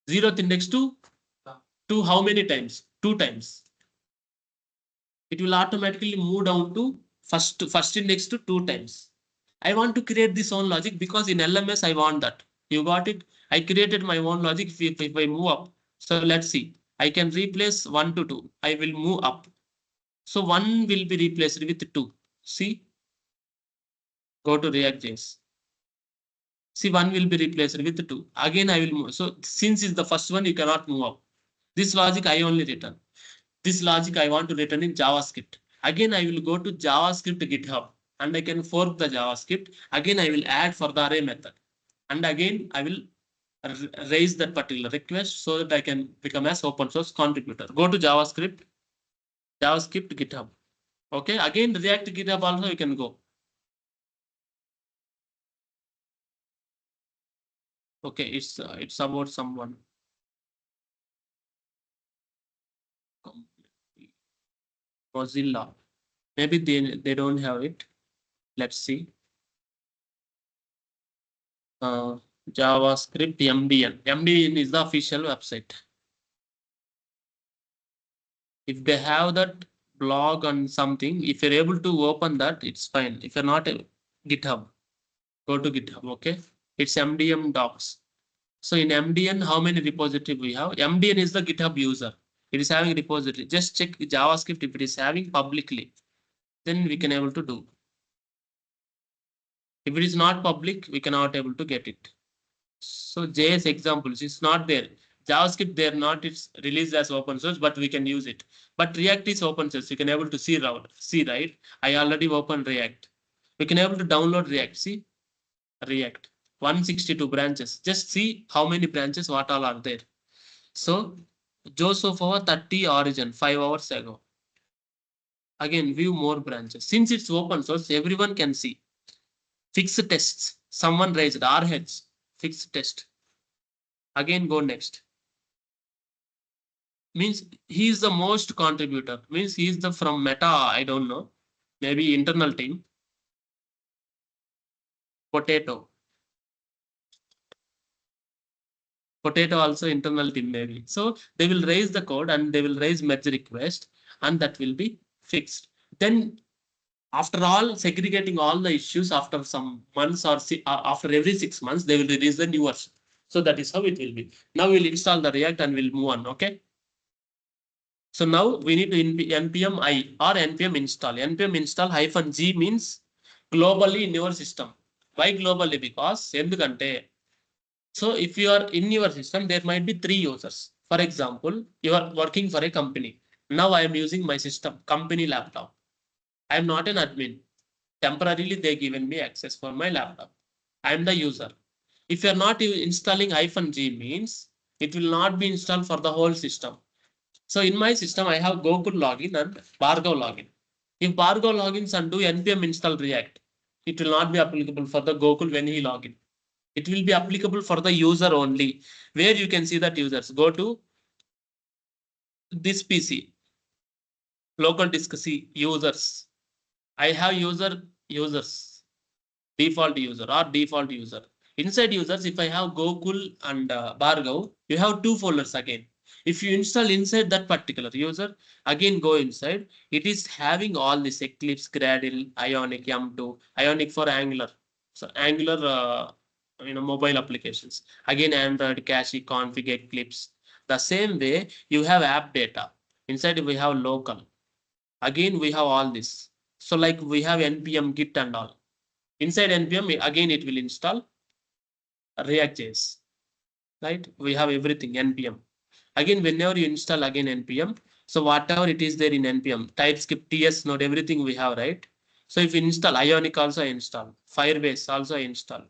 0th index to how many times? 2 times. It will automatically move down to first index to 2 times. I want to create this own logic because in LMS, I want that. You got it? I created my own logic if I move up. So let's see. I can replace 1 to 2. I will move up. So 1 will be replaced with 2. See? Go to React.js. See, 1 will be replaced with 2. Again, I will move. So since it's the first one, you cannot move up. This logic I only return. This logic I want to return in JavaScript. Again, I will go to JavaScript GitHub and I can fork the JavaScript. Again, I will add for the array method. And again, I will raise that particular request so that I can become as open source contributor. Go to JavaScript GitHub. Okay, again, React GitHub also you can go. Okay, it's about someone. Mozilla. Maybe they don't have it. Let's see. JavaScript MDN. MDN is the official website. If they have that blog on something, if you're able to open that, it's fine. If you're not, GitHub, go to GitHub. Okay, it's MDM docs. So in MDN, how many repository we have? MDN is the GitHub user. It is having repository. Just check JavaScript if it is having publicly, then we can able to do. If it is not public, we cannot able to get it. So JS examples is not there. JavaScript they're not it's released as open source, but we can use it. But React is open source. You can able to see right. I already opened React. We can able to download React. See React 162 branches. Just see how many branches what all are there. So Joseph over 30 origin 5 hours ago. Again view more branches. Since it's open source, everyone can see. Fixed tests. Someone raised RH. Fixed test. Again go next. Means he is the most contributor. Means he is the from Meta. I don't know. Maybe internal team. Potato. Potato also internal team maybe. So they will raise the code and they will raise merge request and that will be fixed. Then after all segregating all the issues after some months or after every 6 months, they will release the new version. So that is how it will be. Now we'll install the React and we'll move on. Okay. So now we need to npm I or npm install. Npm install -g means globally in your system. Why globally? Because so if you are in your system, there might be 3 users. For example, you are working for a company. Now I am using my system, company laptop. I am not an admin. Temporarily, they given me access for my laptop. I am the user. If you are not installing -g means it will not be installed for the whole system. So in my system, I have Gokul login and Bhargav login. If Bhargav logins and do npm install React, it will not be applicable for the Gokul when he login. It will be applicable for the user only, where you can see that users. Go to this PC, local disk C, users. I have users, default user or default user. Inside users, if I have Gokul and Bhargav, you have 2 folders again. If you install inside that particular user, again go inside. It is having all this Eclipse, Gradle, Ionic, M2, Ionic for Angular. So Angular, mobile applications. Again, Android, Cache, config, Eclipse. The same way you have app data. Inside we have local. Again, we have all this. So like we have npm git and all. Inside npm, again it will install React.js. Right? We have everything npm. Again, whenever you install again npm, so whatever it is there in npm, TypeScript, TS node, everything we have, right? So if you install Ionic also install, Firebase also install.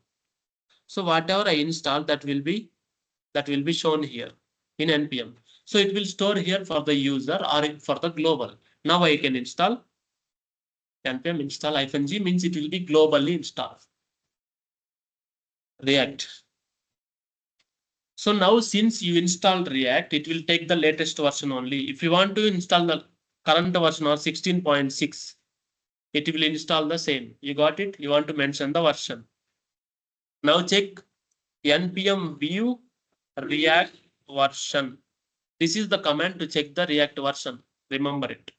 So whatever I install, that will be shown here in npm. So it will store here for the user or for the global. Now I can install npm install -g means it will be globally installed. React. So now since you installed React, it will take the latest version only. If you want to install the current version or 16.6, it will install the same. You got it? You want to mention the version. Now check npm view React version. This is the command to check the React version. Remember it.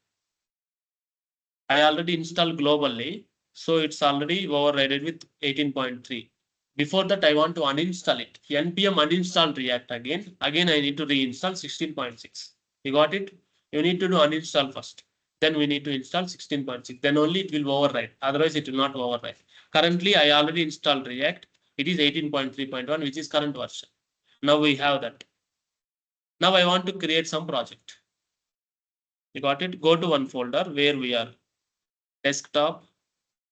I already installed globally, so it's already overridden with 18.3. Before that, I want to uninstall it. npm uninstall React again. Again, I need to reinstall 16.6. You got it? You need to do uninstall first. Then we need to install 16.6. Then only it will override. Otherwise, it will not override. Currently, I already installed React. It is 18.3.1, which is current version. Now we have that. Now I want to create some project. You got it? Go to one folder where we are. Desktop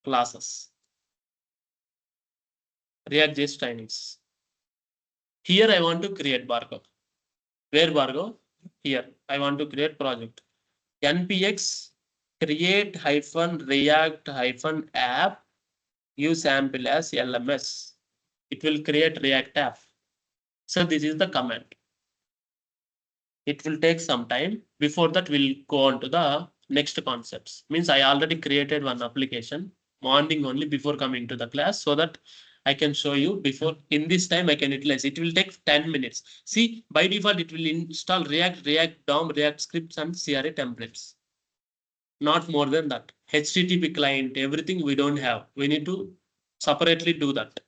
classes. React.js trainings. Here I want to create Bhargav. Where Bhargav? Here I want to create project. npx create -react -app use sample as LMS. It will create React app. So this is the command. It will take some time. Before that, we'll go on to the next concepts. Means I already created one application morning only before coming to the class, so that I can show you before. In this time, I can utilize. It will take 10 minutes. See, by default, it will install React, React DOM, React scripts, and CRA templates. Not more than that. HTTP client, everything we don't have. We need to separately do that.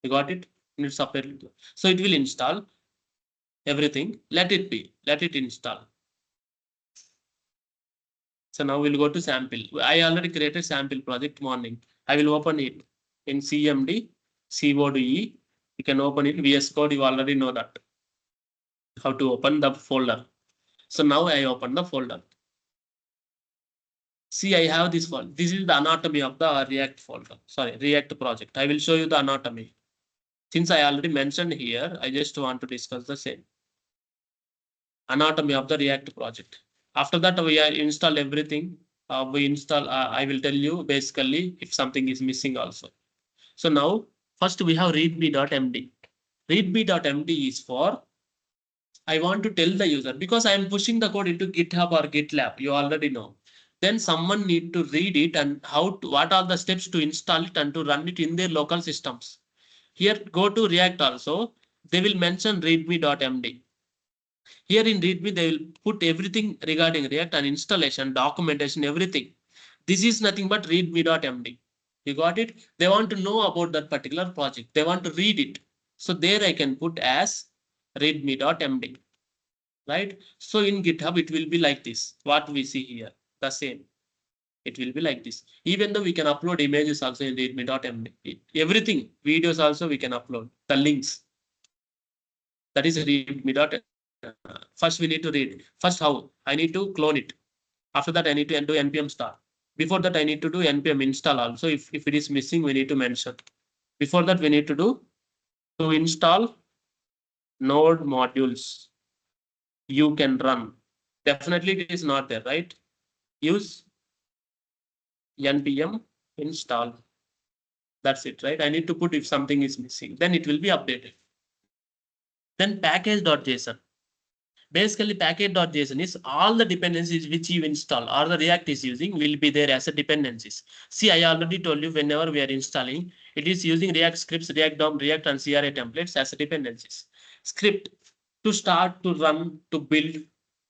You got it? We need separately do. So it will install everything. Let it be. Let it install. So now we'll go to sample. I already created sample project morning. I will open it in CMD, CODE. You can open it VS Code. You already know that. How to open the folder. So now I open the folder. See, I have this folder. This is the anatomy of the React folder. Sorry, React project. I will show you the anatomy. Since I already mentioned here, I just want to discuss the same. Anatomy of the React project. After that, we install everything. We install, I will tell you basically if something is missing also. So now, first we have readme.md. Readme.md is for, I want to tell the user, because I am pushing the code into GitHub or GitLab, you already know. Then someone need to read it and what are the steps to install it and to run it in their local systems. Here, go to React also, they will mention readme.md. Here in README, they will put everything regarding React and installation, documentation, everything. This is nothing but readme.md. You got it? They want to know about that particular project. They want to read it. So there I can put as readme.md. Right? So in GitHub, it will be like this. What we see here, the same. It will be like this. Even though we can upload images also in readme.md. Everything, videos also we can upload. The links. That is readme.md. First, we need to read. First, how? I need to clone it. After that, I need to do npm start. Before that, I need to do npm install also. If it is missing, we need to mention. Before that, we need to do to install node modules. You can run. Definitely, it is not there, right? Use npm install. That's it, right? I need to put if something is missing. Then it will be updated. Then package.json. Basically, package.json is all the dependencies which you install or the React is using will be there as a dependencies. See, I already told you whenever we are installing, it is using React scripts, React DOM, React and CRA templates as a dependencies. Script to start, to run, to build,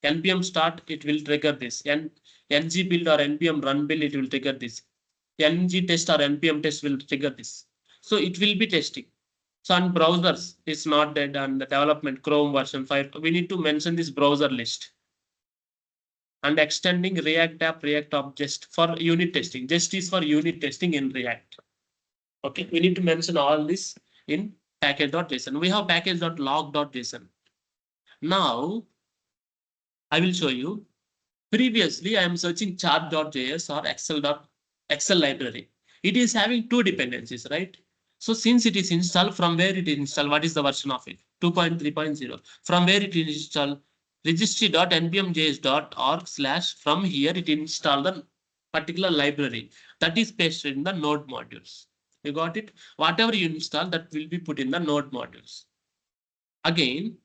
npm start, it will trigger this. And ng build or npm run build, it will trigger this. ng test or npm test will trigger this. So it will be testing. So on browsers, it's not dead and the development Chrome version 5. We need to mention this browser list. And extending React app, React object for unit testing. Just is for unit testing in React. Okay, we need to mention all this in package.json. We have package.log.json. Now, I will show you. Previously, I am searching chart.js or Excel library. It is having two dependencies, right? So since it is installed, from where it is installed, what is the version of it? 2.3.0. From where it is installed, registry.npmjs.org/ from here it install the particular library that is pasted in the node modules. You got it? Whatever you install, that will be put in the node modules. Again,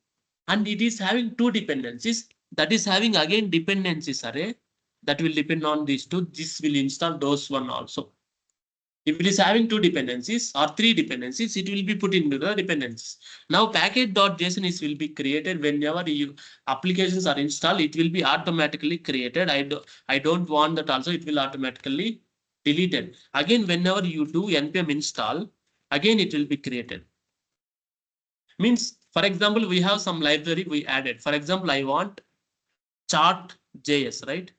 and it is having two dependencies. That is having again dependencies array that will depend on these two. This will install those one also. If it is having two dependencies or three dependencies, it will be put into the dependencies. Now package.json is will be created whenever you applications are installed. It will be automatically created. I don't want that also. It will automatically deleted. Again, whenever you do npm install, again it will be created. Means, for example, we have some library we added. For example, I want chart.js, right?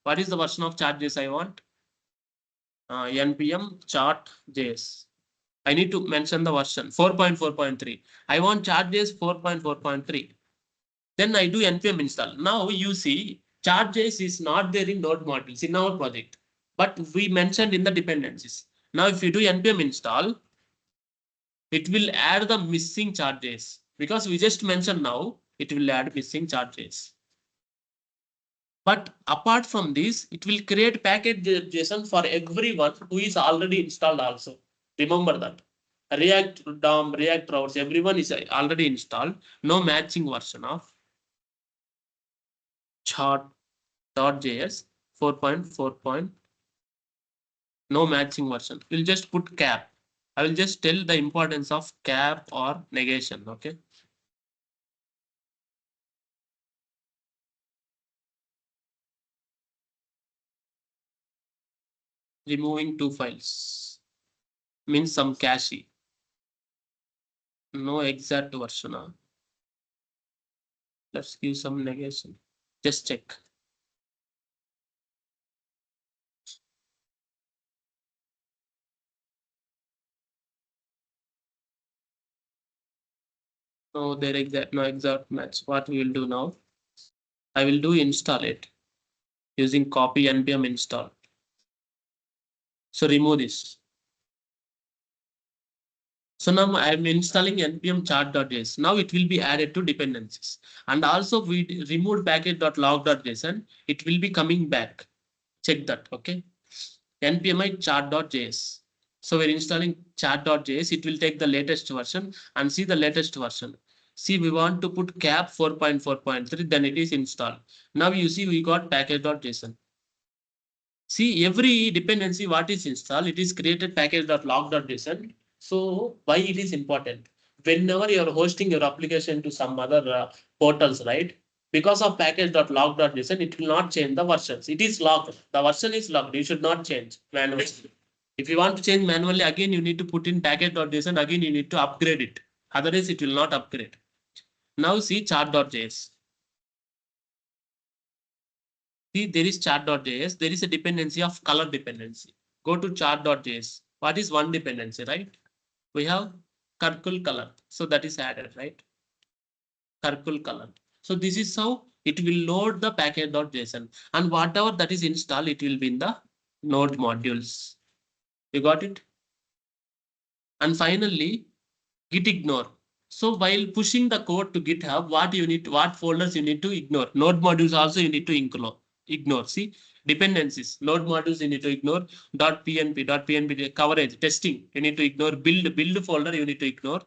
What is the version of chart.js I want? npm chart.js. I need to mention the version 4.4.3. I want chart.js 4.4.3. Then I do npm install. Now you see chart.js is not there in node modules in our project, but we mentioned in the dependencies. Now if you do npm install, it will add the missing chart.js because we just mentioned now it will add missing chart.js. But apart from this, it will create package.json for everyone who is already installed also. Remember that. React DOM, React routes, everyone is already installed. No matching version of chart.js 4.4. No matching version. We'll just put cap. I will just tell the importance of cap or negation. Okay. Removing two files means some cache. No exact version. Let's give some negation. Just check. No, no exact match. What we will do now? I will do install it using copy npm install. So remove this. So now I am installing npm chart.js. Now it will be added to dependencies. And also we removed package.log.json. It will be coming back. Check that. Okay. npmi chart.js. So we're installing chart.js. It will take the latest version and see the latest version. See, we want to put cap 4.4.3, then it is installed. Now you see we got package.json. See, every dependency what is installed, it is created package.log.json. So why it is important? Whenever you are hosting your application to some other portals, right? Because of package.log.json, it will not change the versions. It is locked. The version is locked. You should not change manually. If you want to change manually, again you need to put in package.json. Again you need to upgrade it. Otherwise, it will not upgrade. Now see chart.js. See, there is chart.js. There is a dependency of color dependency. Go to chart.js. What is one dependency, right? We have Curcul color. So that is added, right? Curcul color. So this is how it will load the package.json. And whatever that is installed, it will be in the node modules. You got it? And finally, git ignore. So while pushing the code to GitHub, what folders you need to ignore. Node modules also you need to ignore. See, dependencies, node modules you need to ignore. .pnp coverage, testing, you need to ignore. Build folder you need to ignore.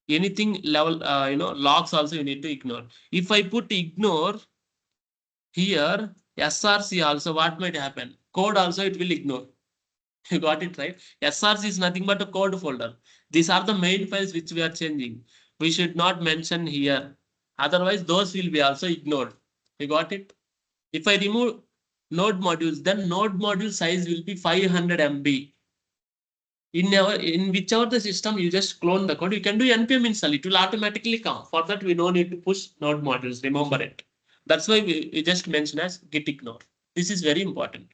Anything level, logs also you need to ignore. If I put ignore here, src also, what might happen? Code also it will ignore. You got it right. SRC is nothing but a code folder. These are the main files which we are changing. We should not mention here. Otherwise, those will be also ignored. You got it? If I remove node modules, then node module size will be 500 MB. In whichever the system you just clone the code, you can do npm install. It will automatically come. For that, we no need to push node modules. Remember it. That's why we just mention as git ignore. This is very important.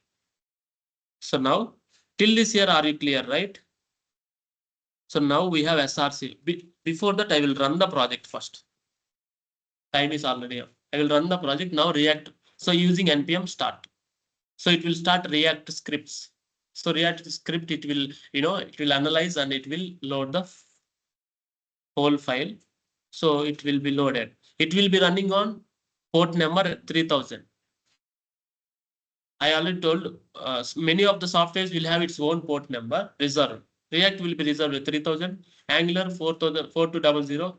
So now, till this here, are you clear, right? So now we have SRC. Before that, I will run the project first. Time is already up. I will run the project now. React. So using npm start. So it will start React scripts. So React script, it will, it will analyze and it will load the whole file. So it will be loaded. It will be running on port number 3000. I already told many of the softwares will have its own port number reserved. React will be reserved with 3000, Angular 4200,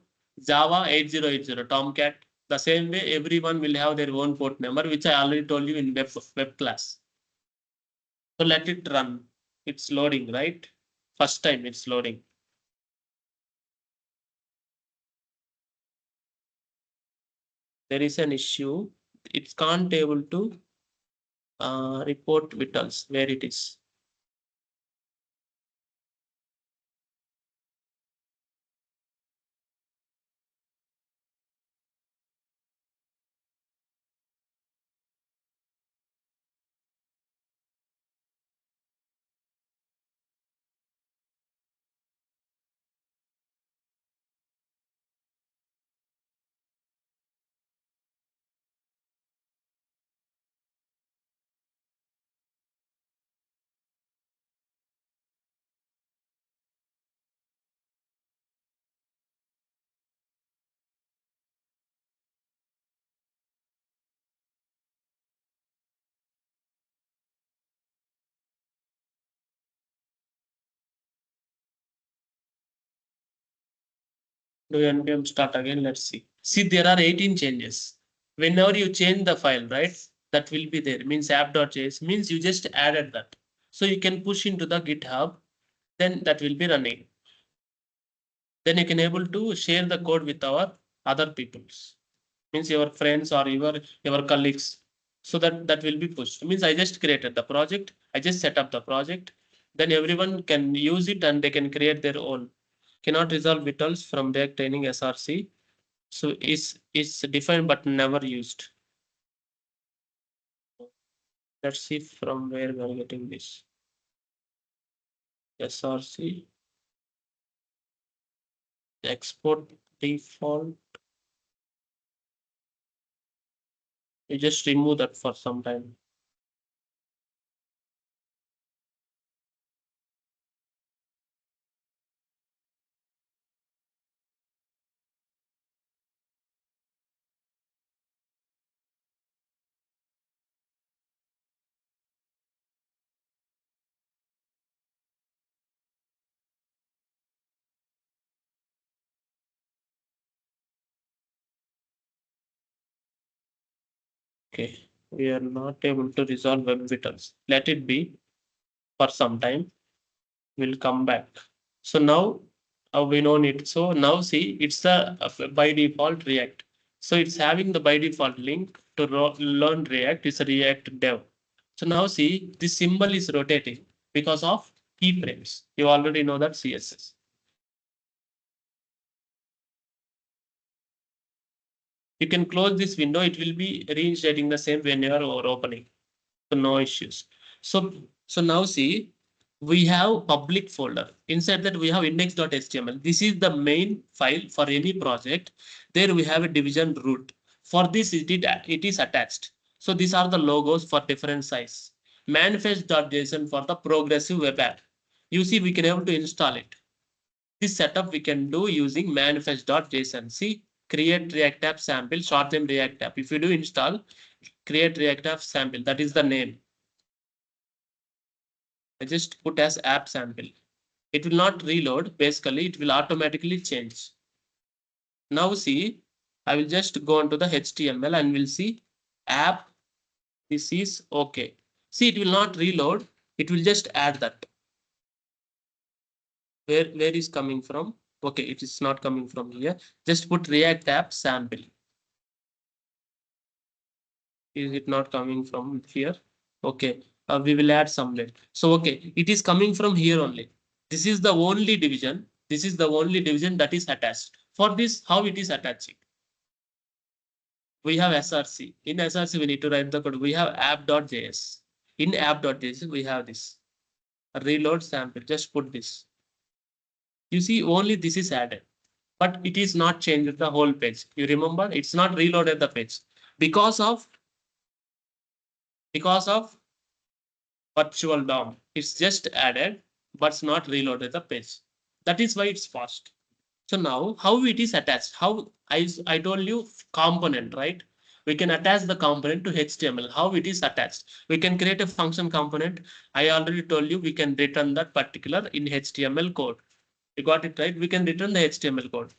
Java 8080, Tomcat. The same way, everyone will have their own port number, which I already told you in web class. So let it run. It's loading, right? First time it's loading. There is an issue. It can't able to report vitals where it is. Do npm start again. Let's see. See, there are 18 changes. Whenever you change the file, right, that will be there. Means app.js means you just added that. So you can push into the GitHub, then that will be running. Then you can able to share the code with our other peoples. Means your friends or your colleagues. So that will be pushed. Means I just created the project. I just set up the project. Then everyone can use it and they can create their own. Cannot resolve vitals from React training SRC. So it's defined but never used. Let's see from where we are getting this. SRC export default. You just remove that for some time. Okay, we are not able to resolve web vitals. Let it be for some time. We'll come back. So now we don't need. So now see, it's the by default React. So it's having the by default link to learn React is a React dev. So now see, this symbol is rotating because of keyframes. You already know that CSS. You can close this window. It will be reinstating the same when you are opening. So no issues. So now see, we have public folder. Inside that we have index.html. This is the main file for any project. There we have a division root. For this it is attached. So these are the logos for different size. Manifest.json for the progressive web app. You see, we can able to install it. This setup we can do using manifest.json. See, create React app sample, short name React app. If you do install, create React app sample, that is the name. I just put as app sample. It will not reload. Basically, it will automatically change. Now see, I will just go into the HTML and we'll see app. This is okay. See, it will not reload. It will just add that. Where is coming from? Okay, it is not coming from here. Just put React app sample. Is it not coming from here? Okay, we will add some later. So okay, it is coming from here only. This is the only division. This is the only division that is attached. For this, how it is attaching? We have SRC. In SRC, we need to write the code. We have app.js. In app.js, we have this. Reload sample. Just put this. You see, only this is added. But it is not changed the whole page. You remember, it's not reloaded the page. Because of virtual DOM. It's just added, but it's not reloaded the page. That is why it's fast. So now how it is attached? How I told you component, right? We can attach the component to HTML. How it is attached? We can create a function component. I already told you we can return that particular in HTML code. You got it right? We can return the HTML code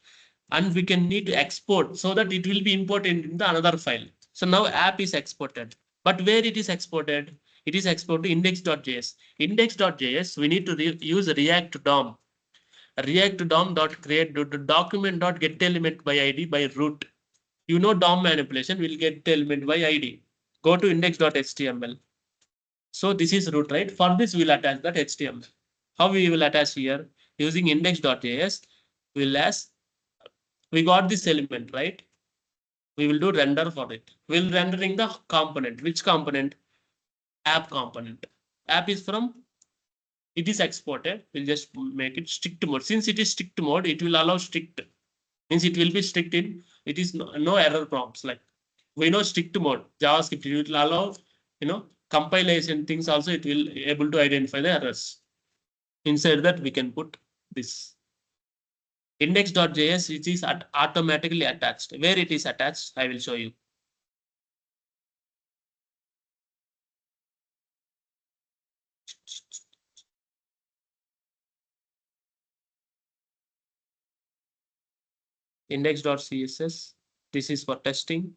and we can need to export so that it will be imported in the another file. So now app is exported. But where it is exported? It is exported to index.js. Index.js, we need to use React DOM. React DOM.create document.get element by ID by root. You know DOM manipulation will get element by ID. Go to index.html. So this is root, right? For this, we'll attach that HTML. How we will attach here? Using index.js, we got this element, right? We will do render for it. We'll rendering the component. Which component? App component. App is from, it is exported. We'll just make it strict mode. Since it is strict mode, it will allow strict. Means it will be strict in, it is no error prompts. Like we know strict mode, JavaScript, it will allow, compilation things also, it will able to identify the errors. Inside that, we can put this. Index.js, which is automatically attached. Where it is attached, I will show you. index.css. This is for testing.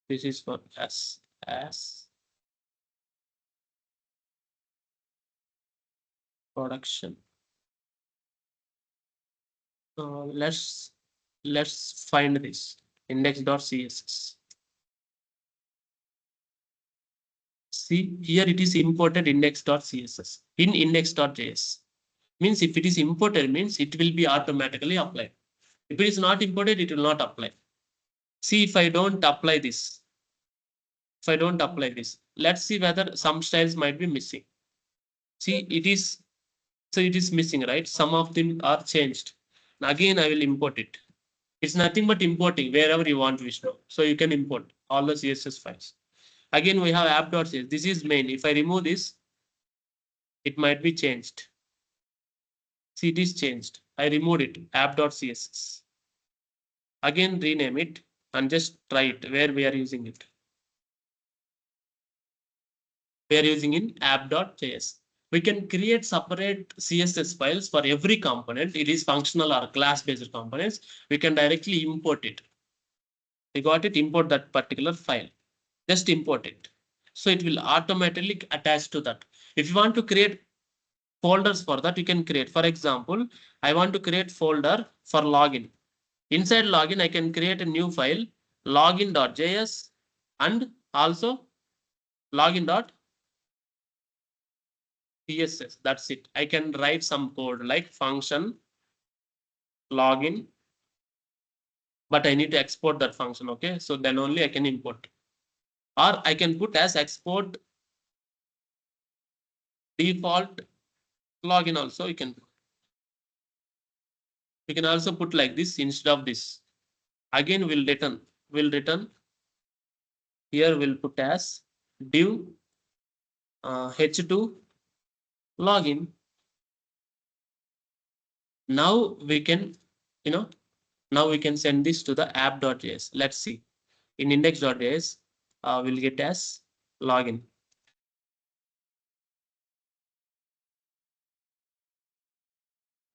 This is for as production. Let's find this index.css. See here it is imported index.css in index.js. Means if it is imported means it will be automatically applied. If it is not imported, it will not apply. See if I don't apply this. If I don't apply this, let's see whether some styles might be missing. See it is, so it is missing, right? Some of them are changed. Again, I will import it. It's nothing but importing wherever you want, Vishnu. So you can import all the CSS files. Again, we have app.cs. This is main. If I remove this, it might be changed. See, it is changed. I removed it, app.css. Again, rename it and just try it where we are using it. We are using in app.js. We can create separate CSS files for every component. It is functional or class-based components. We can directly import it. We got it, import that particular file. Just import it. So it will automatically attach to that. If you want to create folders for that, you can create. For example, I want to create folder for login. Inside login, I can create a new file, login.js, and also login.css. That's it. I can write some code like function login, but I need to export that function. Okay, so then only I can import, or I can put as export default login also. You can also put like this instead of this. Again, we'll return here. We'll put as div h2 login. Now we can, now we can send this to the app.js. Let's see. In index.js, we'll get as login.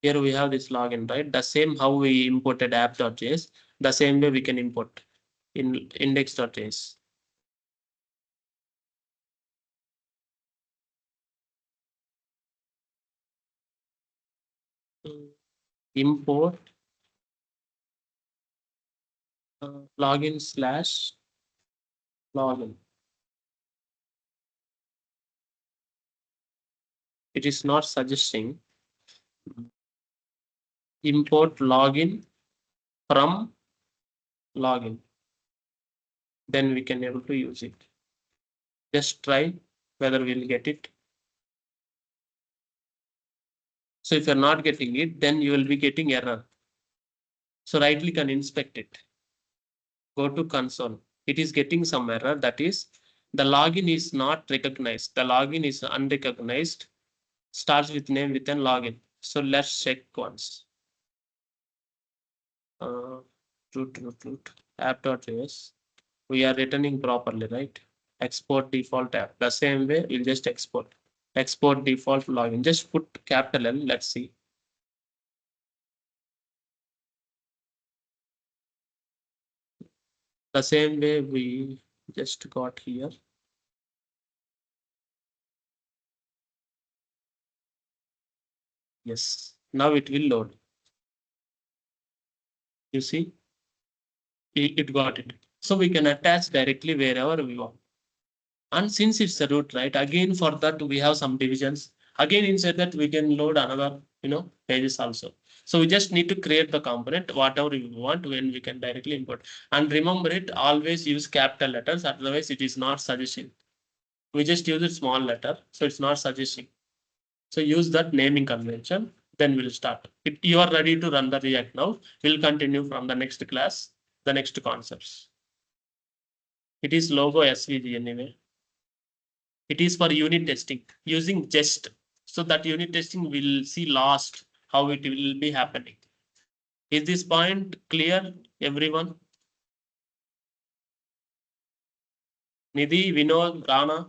Here we have this login, right? The same how we imported app.js, the same way we can import in index.js. Import login / login. It is not suggesting import login from login. Then we can able to use it. Just try whether we'll get it. So if you're not getting it, then you will be getting error. So right click and inspect it. Go to console. It is getting some error, that is the login is not recognized. The login is unrecognized. Starts with name within login. So let's check once. Root app.js. We are returning properly, right? Export default app. The same way you'll just export default login. Just put capital L. Let's see. The same way we just got here. Yes, now it will load. You see, it got it. So we can attach directly wherever we want. And since it's a root, right? Again, for that we have some divisions. Again, inside that we can load another, pages also. So we just need to create the component, whatever we want, when we can directly import. And remember it, always use capital letters, otherwise it is not suggesting. We just use it small letter, so it's not suggesting. So use that naming convention, then we'll start. If you are ready to run the React now, we'll continue from the next class, the next concepts. It is logo SVG anyway. It is for unit testing using jest. So that unit testing will see last how it will be happening. Is this point clear, everyone? Nidhi, Vinod, Rana?